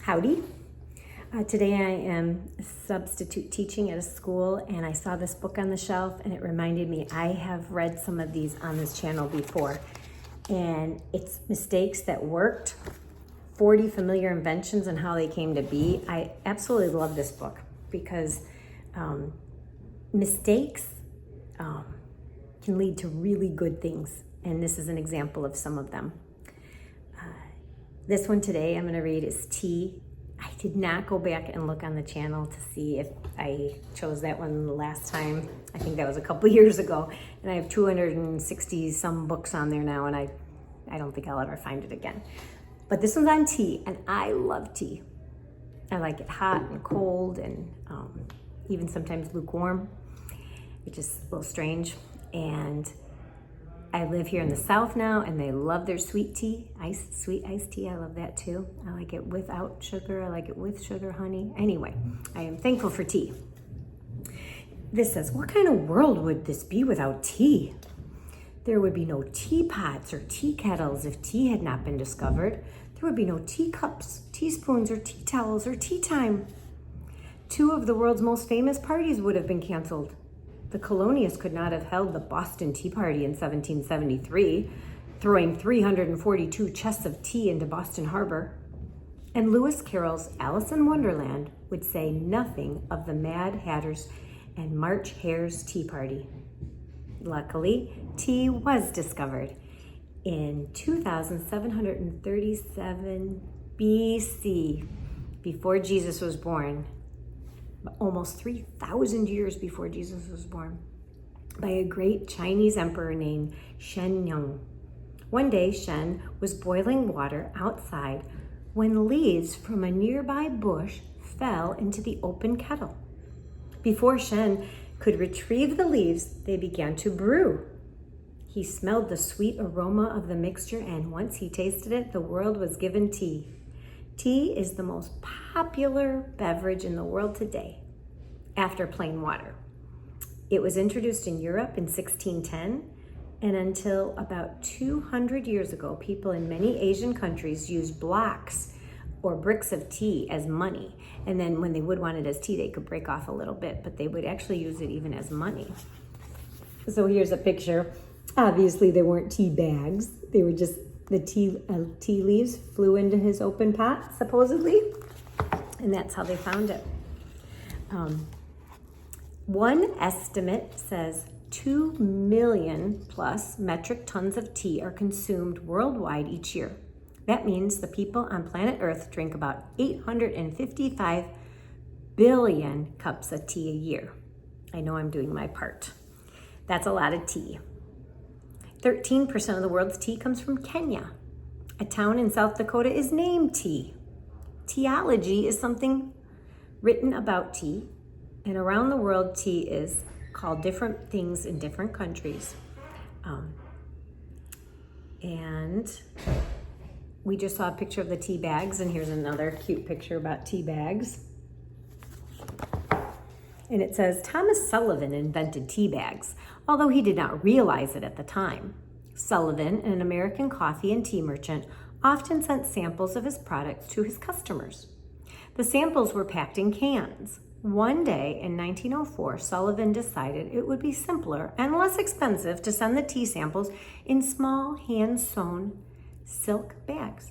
Howdy. Today I am substitute teaching at a school, and I saw this book on the shelf and it reminded me I have read some of these on this channel before, and it's Mistakes That Worked, 40 Familiar Inventions and How They Came to Be. I absolutely love this book because mistakes can lead to really good things, and this is an example of some of them. This one today I'm going to read is tea. I did not go back and look on the channel to see if I chose that one the last time. I think that was a couple years ago, and I have 260 some books on there now, and I don't think I'll ever find it again. But this one's on tea, and I love tea. I like it hot and cold, and even sometimes lukewarm, which is a little strange. And I live here in the South now, and they love their sweet tea, sweet iced tea. I love that too. I like it without sugar. I like it with sugar, honey. Anyway, I am thankful for tea. This says, what kind of world would this be without tea? There would be no teapots or tea kettles if tea had not been discovered. There would be no teacups, teaspoons, or tea towels, or tea time. 2 of the world's most famous parties would have been canceled. The colonists could not have held the Boston Tea Party in 1773, throwing 342 chests of tea into Boston Harbor. And Lewis Carroll's Alice in Wonderland would say nothing of the Mad Hatter's and March Hare's Tea Party. Luckily, tea was discovered in 2737 BC, before Jesus was born. Almost 3,000 years before Jesus was born, by a great Chinese emperor named Shen Yun. One day, Shen was boiling water outside when leaves from a nearby bush fell into the open kettle. Before Shen could retrieve the leaves, they began to brew. He smelled the sweet aroma of the mixture, and once he tasted it, the world was given tea. Tea is the most popular beverage in the world today, after plain water. It was introduced in Europe in 1610, and until about 200 years ago, people in many Asian countries used blocks or bricks of tea as money. And then when they would want it as tea, they could break off a little bit, but they would actually use it even as money. So here's a picture. Obviously, they weren't tea bags. They were just the tea leaves flew into his open pot, supposedly, and that's how they found it. One estimate says 2 million plus metric tons of tea are consumed worldwide each year. That means the people on planet Earth drink about 855 billion cups of tea a year. I know I'm doing my part. That's a lot of tea. 13% of the world's tea comes from Kenya. A town in South Dakota is named Tea. Teology is something written about tea, and around the world, tea is called different things in different countries. And we just saw a picture of the tea bags, and here's another cute picture about tea bags. And it says, Thomas Sullivan invented tea bags, although he did not realize it at the time. Sullivan, an American coffee and tea merchant, often sent samples of his products to his customers. The samples were packed in cans. One day in 1904, Sullivan decided it would be simpler and less expensive to send the tea samples in small hand-sewn silk bags.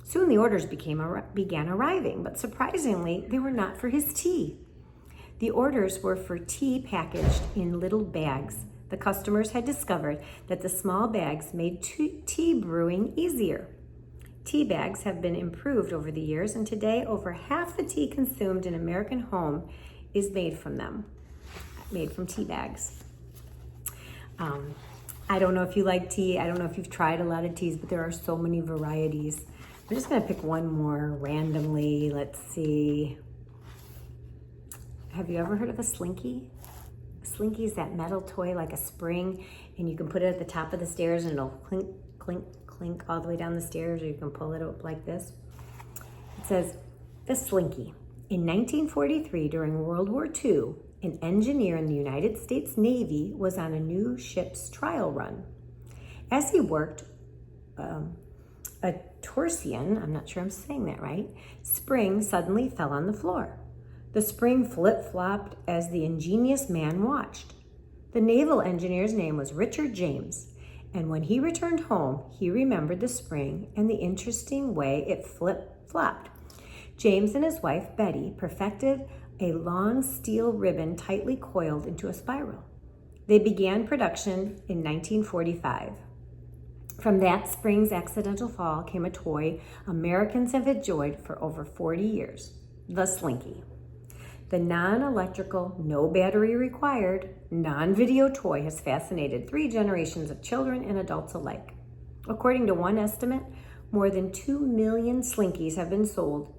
Soon the orders began arriving, but surprisingly, they were not for his tea. The orders were for tea packaged in little bags. The customers had discovered that the small bags made tea brewing easier. Tea bags have been improved over the years, and today over half the tea consumed in American home is made from tea bags. I don't know if you like tea. I don't know if you've tried a lot of teas, but there are so many varieties. I'm just gonna pick one more randomly. Let's see. Have you ever heard of a Slinky? A Slinky is that metal toy like a spring, and you can put it at the top of the stairs and it'll clink, clink, clink all the way down the stairs, or you can pull it up like this. It says, the Slinky. In 1943, during World War II, an engineer in the United States Navy was on a new ship's trial run. As he worked, a torsion, I'm not sure I'm saying that right, spring suddenly fell on the floor. The spring flip-flopped as the ingenious man watched. The naval engineer's name was Richard James, and when he returned home, he remembered the spring and the interesting way it flip-flopped. James and his wife, Betty, perfected a long steel ribbon tightly coiled into a spiral. They began production in 1945. From that spring's accidental fall came a toy Americans have enjoyed for over 40 years, the Slinky. The non-electrical, no battery required, non-video toy has fascinated 3 generations of children and adults alike. According to one estimate, more than 2 million Slinkies have been sold,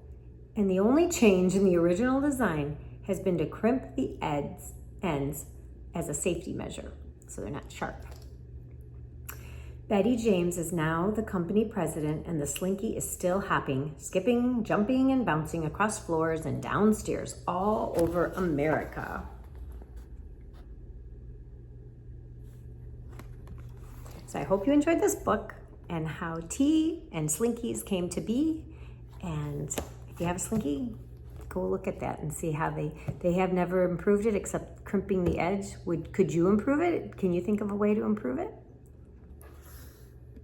and the only change in the original design has been to crimp the ends as a safety measure, so they're not sharp. Betty James is now the company president, and the Slinky is still hopping, skipping, jumping, and bouncing across floors and downstairs all over America. So I hope you enjoyed this book and how tea and Slinkies came to be. And if you have a Slinky, go look at that and see how they have never improved it except crimping the edge. Could you improve it? Can you think of a way to improve it?